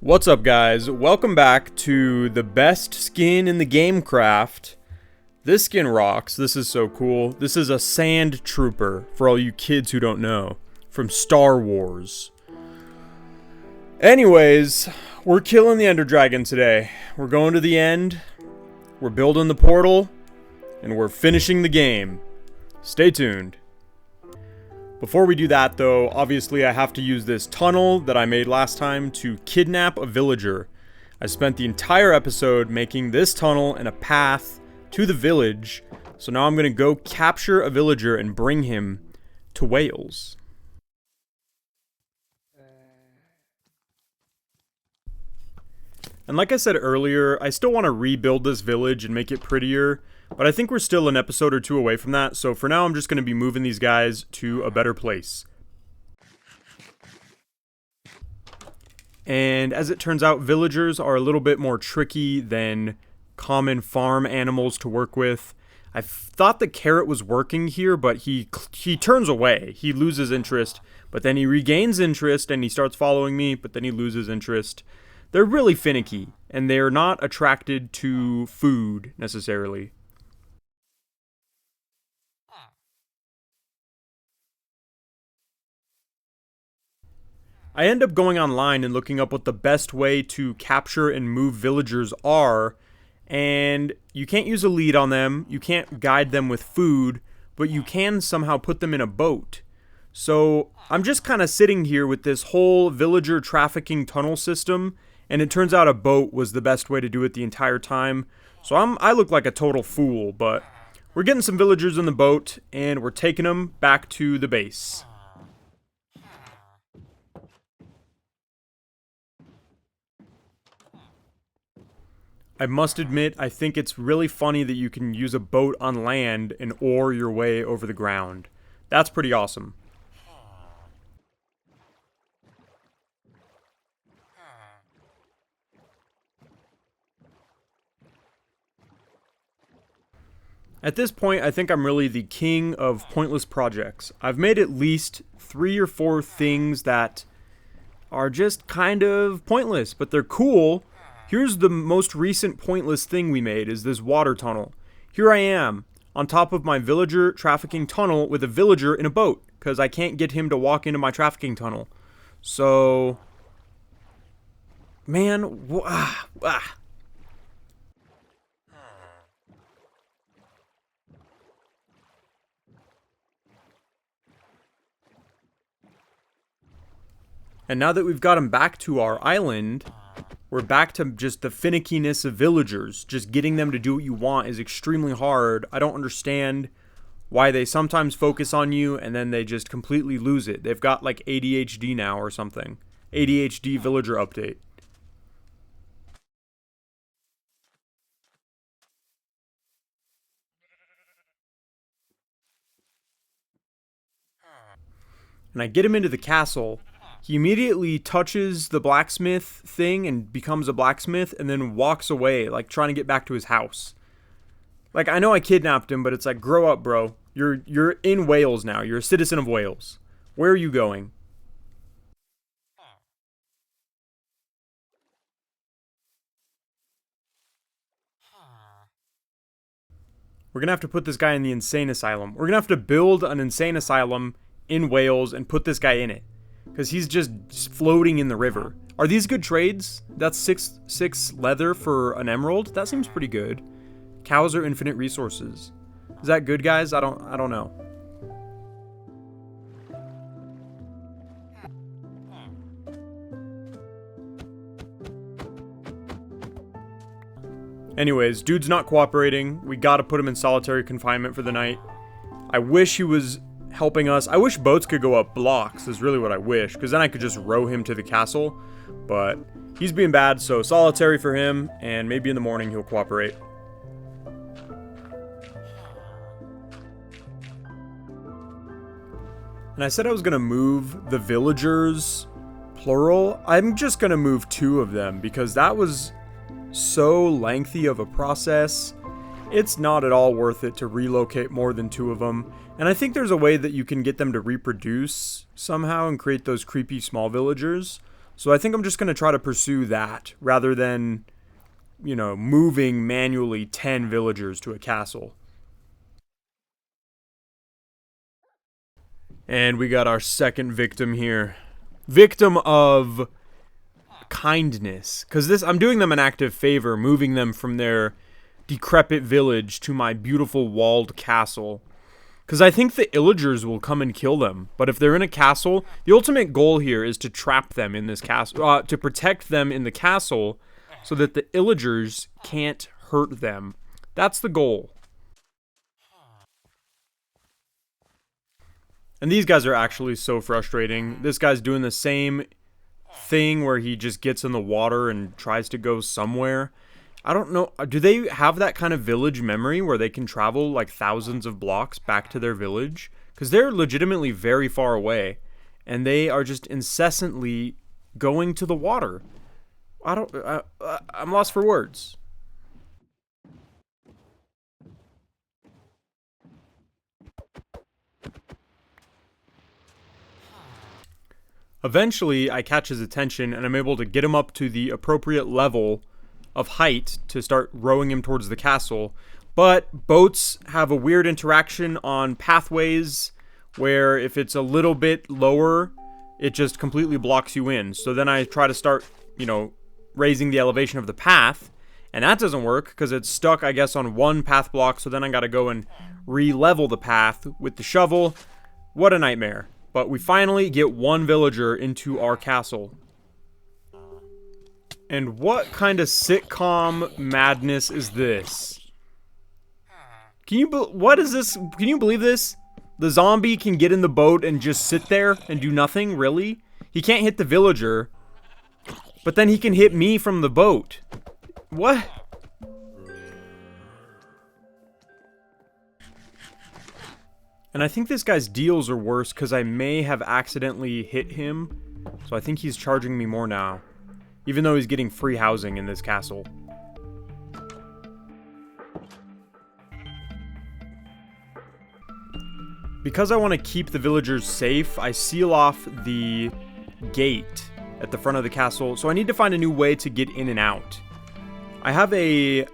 What's up, guys? Welcome back to the best skin in the game craft. This skin rocks. This is so cool. This is a sand trooper, for all you kids who don't know, from Star Wars. Anyways, we're killing the Ender Dragon today. We're going to the end, we're building the portal, and we're finishing the game. Stay tuned. Before we do that, though, obviously I have to use this tunnel that I made last time to kidnap a villager. I spent the entire episode making this tunnel and a path to the village, so now I'm going to go capture a villager and bring him to Wales. And like I said earlier, I still want to rebuild this village and make it prettier, but I think we're still an episode or two away from that, so for now I'm just going to be moving these guys to a better place. And as it turns out, villagers are a little bit more tricky than common farm animals to work with. I thought the carrot was working here, but he turns away. He loses interest, but then he regains interest and he starts following me, but then he loses interest. They're really finicky, and they're not attracted to food necessarily. I end up going online and looking up what the best way to capture and move villagers are, and you can't use a lead on them, you can't guide them with food, but you can somehow put them in a boat. So I'm just kind of sitting here with this whole villager trafficking tunnel system, and it turns out a boat was the best way to do it the entire time. So I look like a total fool, but we're getting some villagers in the boat, and we're taking them back to the base. I must admit, I think it's really funny that you can use a boat on land and oar your way over the ground. That's pretty awesome. At this point, I think I'm really the king of pointless projects. I've made at least 3 or 4 things that are just kind of pointless, but they're cool. Here's the most recent pointless thing we made, is this water tunnel. Here I am, on top of my villager trafficking tunnel with a villager in a boat, because I can't get him to walk into my trafficking tunnel. So, man, And now that we've got him back to our island, we're back to just the finickiness of villagers. Just getting them to do what you want is extremely hard. I don't understand why they sometimes focus on you and then they just completely lose it. They've got like ADHD now or something. ADHD villager update. And I get him into the castle. He immediately touches the blacksmith thing and becomes a blacksmith and then walks away, like trying to get back to his house. Like, I know I kidnapped him, but it's like, grow up, bro. You're in Wales now. You're a citizen of Wales. Where are you going? We're gonna have to put this guy in the insane asylum. We're gonna have to build an insane asylum in Wales and put this guy in it. Because he's just floating in the river. Are these good trades? That's six leather for an emerald? That seems pretty good. Cows are infinite resources. Is that good, guys? I don't know. Anyways, dude's not cooperating. We gotta put him in solitary confinement for the night. I wish he was helping us. I wish boats could go up blocks, is really what I wish, because then I could just row him to the castle, but he's being bad, so solitary for him, and maybe in the morning he'll cooperate. And I said I was going to move the villagers, plural. I'm just going to move 2 of them, because that was so lengthy of a process. It's not at all worth it to relocate more than 2 of them. And I think there's a way that you can get them to reproduce somehow and create those creepy small villagers. So I think I'm just going to try to pursue that rather than, moving manually 10 villagers to a castle. And we got our second victim here. Victim of kindness. Because I'm doing them an active favor, moving them from their decrepit village to my beautiful walled castle. Because I think the illagers will come and kill them. But if they're in a castle, the ultimate goal here is to trap them in this castle, to protect them in the castle so that the illagers can't hurt them. That's the goal. And these guys are actually so frustrating. This guy's doing the same thing where he just gets in the water and tries to go somewhere. I don't know. Do they have that kind of village memory where they can travel like thousands of blocks back to their village? Because they're legitimately very far away. And they are just incessantly going to the water. I'm lost for words. Eventually, I catch his attention and I'm able to get him up to the appropriate level of height to start rowing him towards the castle. But boats have a weird interaction on pathways where if it's a little bit lower, it just completely blocks you in. So then I try to start, raising the elevation of the path, and that doesn't work because it's stuck, I guess, on one path block. So then I gotta go and re-level the path with the shovel. What a nightmare. But we finally get one villager into our castle. And what kind of sitcom madness is this? What is this? Can you believe this? The zombie can get in the boat and just sit there and do nothing, really? He can't hit the villager, but then he can hit me from the boat. What? And I think this guy's deals are worse because I may have accidentally hit him. So I think he's charging me more now. Even though he's getting free housing in this castle. Because I want to keep the villagers safe, I seal off the gate at the front of the castle. So I need to find a new way to get in and out. I have a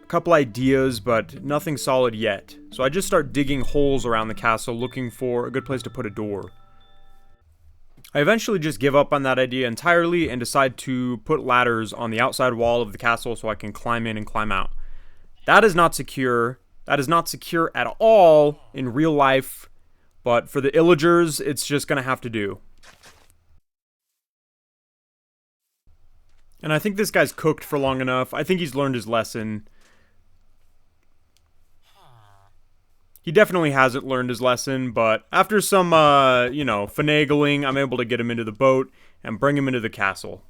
couple ideas, but nothing solid yet. So I just start digging holes around the castle looking for a good place to put a door. I eventually just give up on that idea entirely and decide to put ladders on the outside wall of the castle so I can climb in and climb out. That is not secure. That is not secure at all in real life, but for the illagers, it's just going to have to do. And I think this guy's cooked for long enough. I think he's learned his lesson. He definitely hasn't learned his lesson, but after some, finagling, I'm able to get him into the boat and bring him into the castle.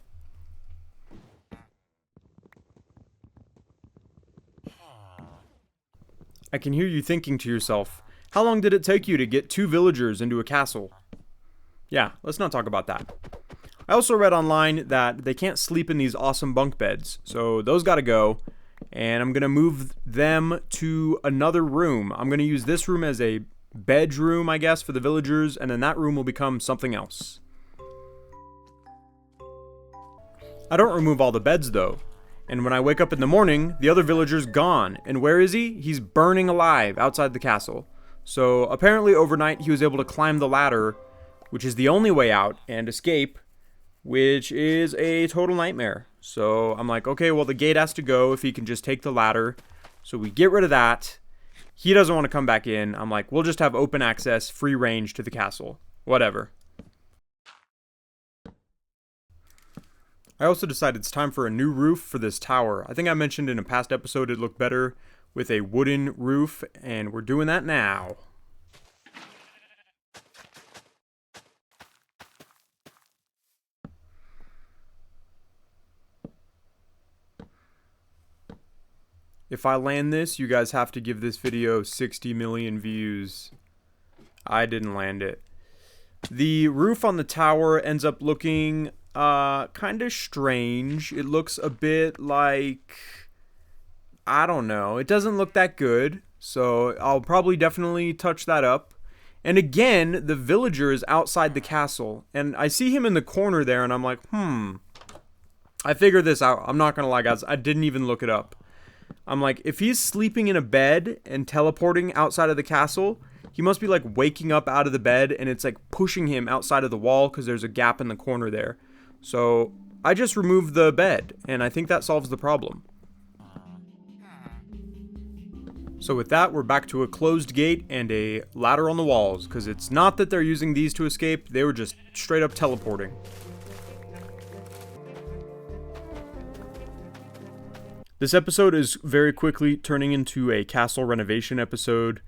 I can hear you thinking to yourself, how long did it take you to get 2 villagers into a castle? Yeah, let's not talk about that. I also read online that they can't sleep in these awesome bunk beds, so those gotta go. And I'm going to move them to another room. I'm going to use this room as a bedroom, I guess, for the villagers. And then that room will become something else. I don't remove all the beds, though. And when I wake up in the morning, the other villager's gone. And where is he? He's burning alive outside the castle. So apparently overnight he was able to climb the ladder, which is the only way out, and escape, which is a total nightmare. So I'm like, okay, well, the gate has to go if he can just take the ladder. So we get rid of that. He doesn't want to come back in. I'm like, we'll just have open access, free range to the castle. Whatever. I also decided it's time for a new roof for this tower. I think I mentioned in a past episode it looked better with a wooden roof, and we're doing that now. If I land this, you guys have to give this video 60 million views. I didn't land it. The roof on the tower ends up looking kind of strange. It looks a bit like, I don't know. It doesn't look that good. So I'll probably definitely touch that up. And again, the villager is outside the castle. And I see him in the corner there, and I'm like, I figured this out. I'm not going to lie, guys. I didn't even look it up. I'm like, if he's sleeping in a bed and teleporting outside of the castle, he must be like waking up out of the bed, and it's like pushing him outside of the wall because there's a gap in the corner there. So I just removed the bed, and I think that solves the problem. So with that, we're back to a closed gate and a ladder on the walls, because it's not that they're using these to escape, they were just straight up teleporting. This episode is very quickly turning into a castle renovation episode,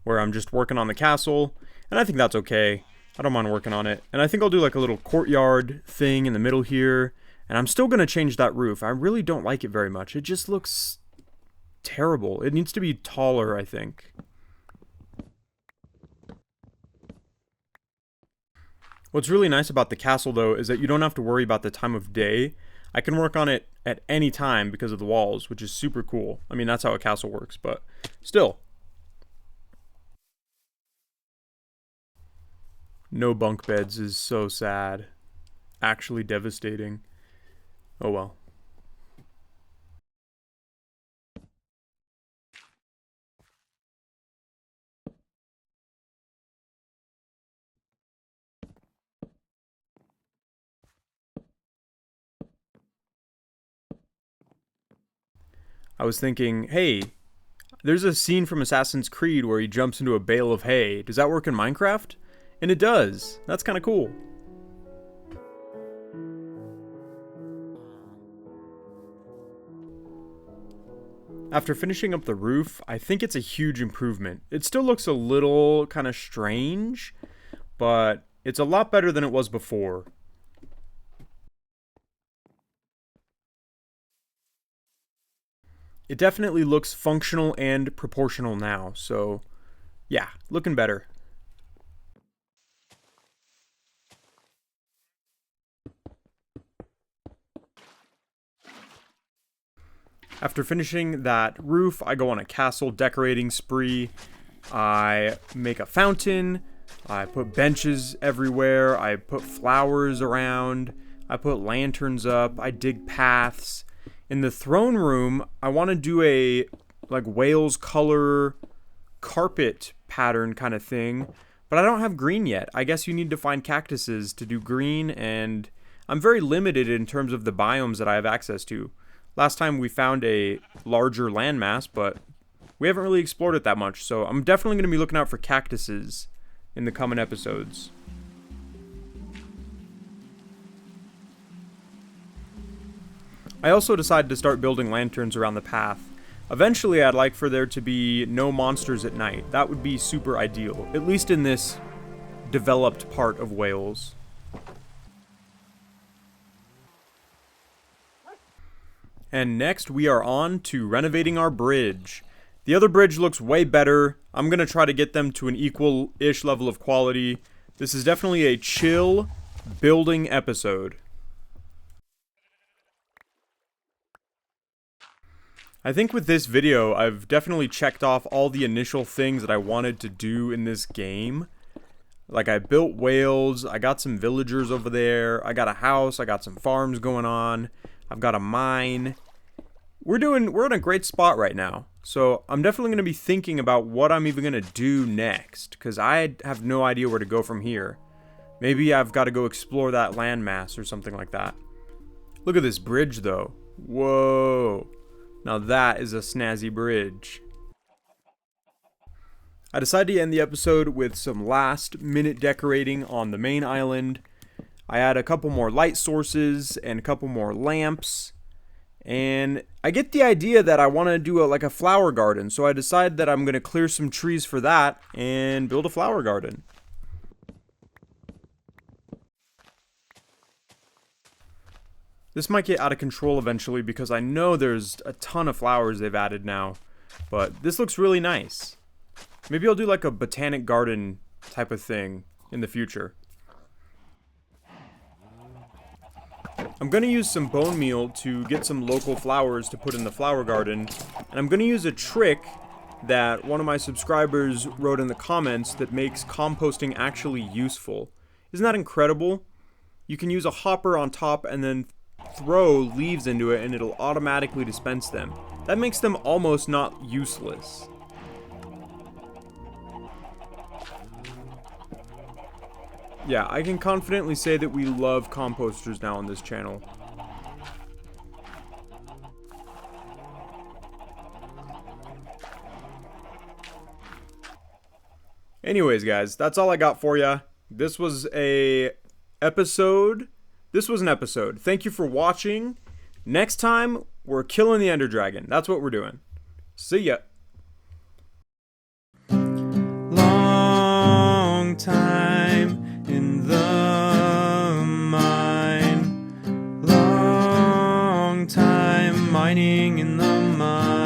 where I'm just working on the castle, and I think that's okay. I don't mind working on it. And I think I'll do like a little courtyard thing in the middle here, and I'm still going to change that roof. I really don't like it very much. It just looks terrible. It needs to be taller, I think. What's really nice about the castle, though, is that you don't have to worry about the time of day. I can work on it at any time because of the walls, which is super cool. I mean, that's how a castle works, but still. No bunk beds is so sad. Actually devastating. Oh well. I was thinking, hey, there's a scene from Assassin's Creed where he jumps into a bale of hay. Does that work in Minecraft? And it does. That's kind of cool. After finishing up the roof, I think it's a huge improvement. It still looks a little kind of strange, but it's a lot better than it was before. It definitely looks functional and proportional now, so yeah, looking better. After finishing that roof, I go on a castle decorating spree. I make a fountain, I put benches everywhere, I put flowers around, I put lanterns up, I dig paths. In the throne room, I want to do a like Wales color carpet pattern kind of thing, but I don't have green yet. I guess you need to find cactuses to do green, and I'm very limited in terms of the biomes that I have access to. Last time we found a larger landmass, but we haven't really explored it that much, so I'm definitely going to be looking out for cactuses in the coming episodes. I also decided to start building lanterns around the path. Eventually, I'd like for there to be no monsters at night. That would be super ideal, at least in this developed part of Wales. And next, we are on to renovating our bridge. The other bridge looks way better. I'm going to try to get them to an equal-ish level of quality. This is definitely a chill building episode. I think with this video, I've definitely checked off all the initial things that I wanted to do in this game. Like, I built Wales, I got some villagers over there, I got a house, I got some farms going on, I've got a mine. We're in a great spot right now. So I'm definitely going to be thinking about what I'm even going to do next, because I have no idea where to go from here. Maybe I've got to go explore that landmass or something like that. Look at this bridge, though. Whoa. Now that is a snazzy bridge. I decided to end the episode with some last minute decorating on the main island. I add a couple more light sources and a couple more lamps. And I get the idea that I want to do like a flower garden. So I decide that I'm going to clear some trees for that and build a flower garden. This might get out of control eventually because I know there's a ton of flowers they've added now. But this looks really nice. Maybe I'll do like a botanic garden type of thing in the future. I'm going to use some bone meal to get some local flowers to put in the flower garden. And I'm going to use a trick that one of my subscribers wrote in the comments that makes composting actually useful. Isn't that incredible? You can use a hopper on top and then throw leaves into it and it'll automatically dispense them. That makes them almost not useless. Yeah, I can confidently say that we love composters now on this channel. Anyways, guys, that's all I got for ya. This was an episode. Thank you for watching. Next time, we're killing the Ender Dragon. That's what we're doing. See ya. Long time in the mine. Long time mining in the mine.